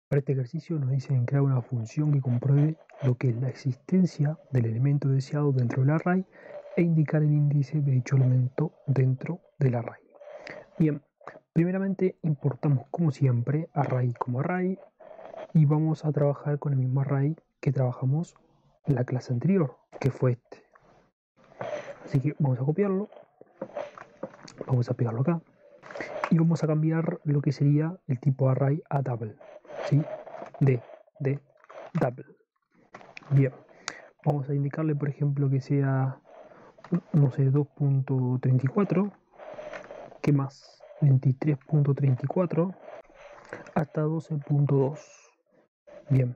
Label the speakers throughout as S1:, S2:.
S1: Para este ejercicio nos dicen crear una función que compruebe lo que es la existencia del elemento deseado dentro del array e indicar el índice de dicho elemento dentro del array. Bien, primeramente importamos como siempre array como array y vamos a trabajar con el mismo array que trabajamos en la clase anterior, que fue este. Así que vamos a copiarlo, vamos a pegarlo acá y vamos a cambiar lo que sería el tipo array a double, ¿sí? de double. Bien, vamos a indicarle por ejemplo que sea, no sé, 2.34, ¿qué más? 23.34 hasta 12.2. Bien,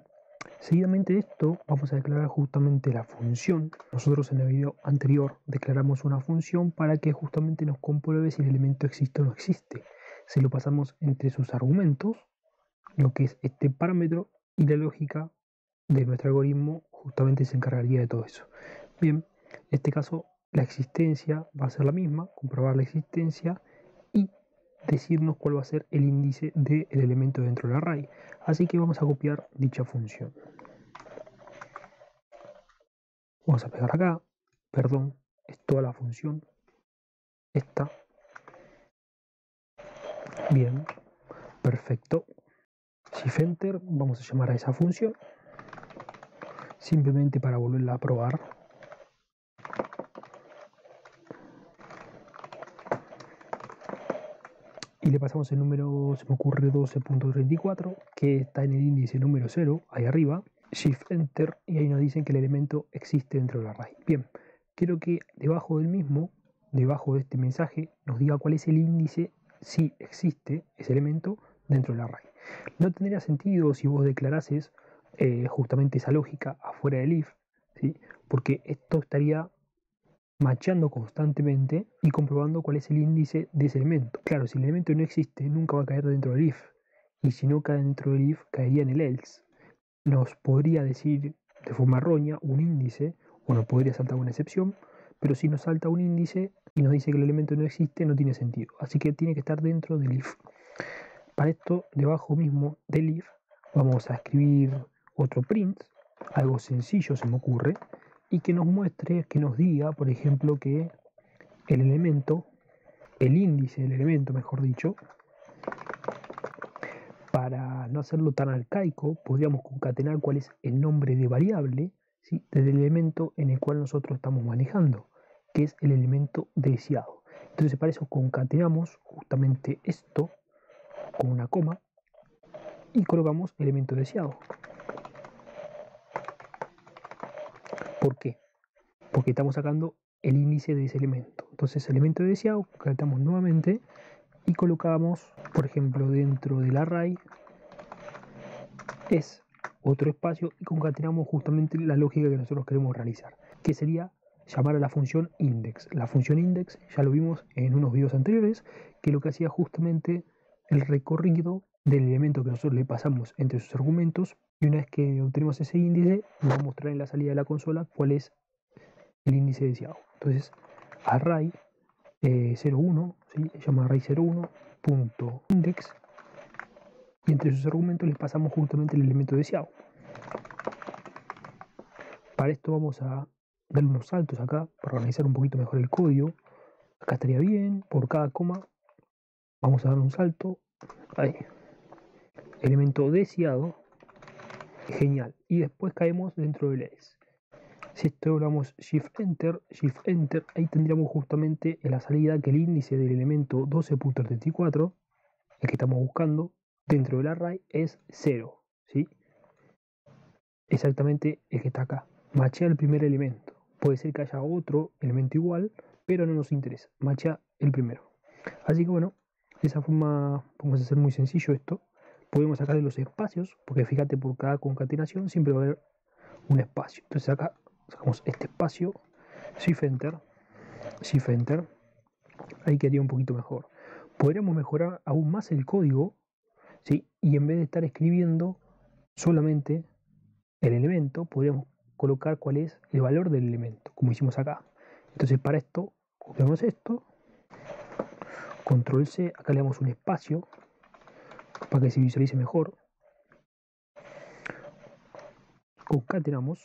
S1: seguidamente de esto vamos a declarar justamente la función. Nosotros en el video anterior declaramos una función para que justamente nos compruebe si el elemento existe o no existe. Se lo pasamos entre sus argumentos, lo que es este parámetro, y la lógica de nuestro algoritmo justamente se encargaría de todo eso. Bien, en este caso la existencia va a ser la misma, comprobar la existencia y decirnos cuál va a ser el índice del elemento dentro del array. Así que vamos a copiar dicha función. Vamos a pegar acá, perdón, es toda la función, esta. Bien, perfecto. Shift Enter, vamos a llamar a esa función, simplemente para volverla a probar. Y le pasamos el número, se me ocurre 12.34, que está en el índice número 0, ahí arriba. Shift Enter y ahí nos dicen que el elemento existe dentro del array. Bien, quiero que debajo del mismo, debajo de este mensaje, nos diga cuál es el índice si existe ese elemento dentro del array. No tendría sentido si vos declarases justamente esa lógica afuera del if, ¿sí? Porque esto estaría macheando constantemente y comprobando cuál es el índice de ese elemento. Claro, si el elemento no existe, nunca va a caer dentro del if. Y si no cae dentro del if, caería en el else. Nos podría decir de forma errónea un índice, o nos podría saltar una excepción, pero si nos salta un índice y nos dice que el elemento no existe, no tiene sentido. Así que tiene que estar dentro del if. Para esto, debajo mismo del if, vamos a escribir otro print, algo sencillo se me ocurre, y que nos muestre, que nos diga, por ejemplo, que el elemento, el índice del elemento, mejor dicho, para no hacerlo tan arcaico, podríamos concatenar cuál es el nombre de variable, ¿sí?, del elemento en el cual nosotros estamos manejando, que es el elemento deseado. Entonces para eso concatenamos justamente esto con una coma y colocamos elemento deseado. ¿Por qué? Porque estamos sacando el índice de ese elemento. Entonces elemento deseado, concatenamos nuevamente y colocamos, por ejemplo, dentro del array es otro espacio y concatenamos justamente la lógica que nosotros queremos realizar, que sería llamar a la función index. La función index ya lo vimos en unos videos anteriores, que lo que hacía justamente el recorrido del elemento que nosotros le pasamos entre sus argumentos, y una vez que obtenemos ese índice nos va a mostrar en la salida de la consola cuál es el índice deseado. Entonces array 01, ¿sí?, se llama array 01.index, y entre sus argumentos les pasamos justamente el elemento deseado. Para esto vamos a darle unos saltos acá para organizar un poquito mejor el código. Acá estaría bien, por cada coma vamos a dar un salto, ahí, elemento deseado, genial, y después caemos dentro del else. Si esto doblamos Shift Enter, ahí tendríamos justamente en la salida que el índice del elemento 12.34, el que estamos buscando, dentro del array es 0, ¿sí? Exactamente el que está acá. Machea el primer elemento. Puede ser que haya otro elemento igual, pero no nos interesa. Machea el primero. Así que bueno, de esa forma vamos a hacer muy sencillo esto. Podemos sacar de los espacios, porque fíjate, por cada concatenación siempre va a haber un espacio. Entonces acá sacamos este espacio, Shift Enter, ahí quedaría un poquito mejor. Podríamos mejorar aún más el código, ¿sí?, y en vez de estar escribiendo solamente el elemento, podríamos colocar cuál es el valor del elemento, como hicimos acá. Entonces para esto, copiamos esto, control C, acá le damos un espacio para que se visualice mejor, concatenamos.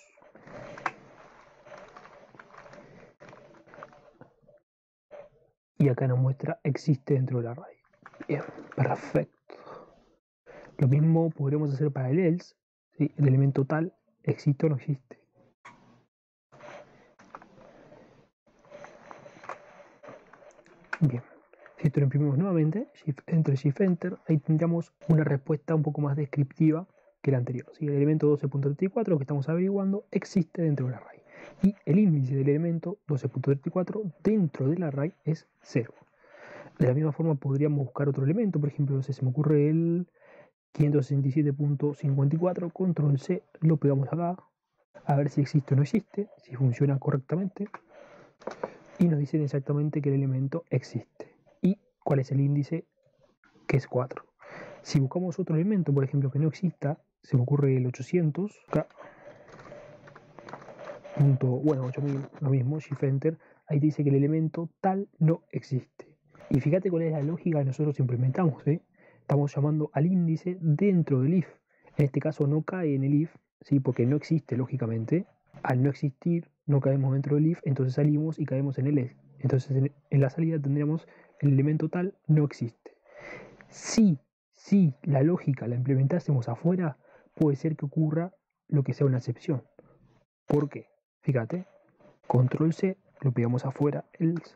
S1: Y acá nos muestra existe dentro del array. Bien, perfecto. Lo mismo podremos hacer para el else, ¿sí? El elemento tal existe o no existe. Bien, si esto lo imprimimos nuevamente, Shift Enter, Shift Enter, ahí tendríamos una respuesta un poco más descriptiva que la anterior. ¿Sí? El elemento 12.34 que estamos averiguando existe dentro del array. Y el índice del elemento 12.34 dentro del array es 0. De la misma forma podríamos buscar otro elemento, por ejemplo, no sé, se me ocurre el 567.54, control C, lo pegamos acá, a ver si existe o no existe, si funciona correctamente, y nos dicen exactamente que el elemento existe. ¿Y cuál es el índice? Que es 4. Si buscamos otro elemento, por ejemplo, que no exista, se me ocurre el 800, acá, bueno, 8000, lo mismo, Shift Enter, ahí dice que el elemento tal no existe. Y fíjate cuál es la lógica que nosotros implementamos, ¿eh? Estamos llamando al índice dentro del if. En este caso no cae en el if, ¿sí? Porque no existe, lógicamente. Al no existir, no caemos dentro del if, entonces salimos y caemos en el else. Entonces en la salida tendríamos el elemento tal no existe. Si la lógica la implementásemos afuera, puede ser que ocurra lo que sea una excepción. ¿Por qué? Fíjate, control C, lo pegamos afuera, else,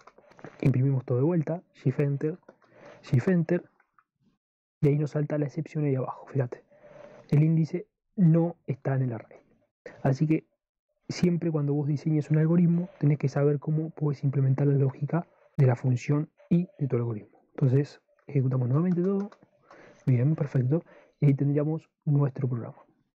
S1: imprimimos todo de vuelta, Shift Enter, y ahí nos salta la excepción ahí abajo, fíjate. El índice no está en el array. Así que siempre cuando vos diseñes un algoritmo, tenés que saber cómo puedes implementar la lógica de la función y de tu algoritmo. Entonces, ejecutamos nuevamente todo. Bien, perfecto. Y ahí tendríamos nuestro programa.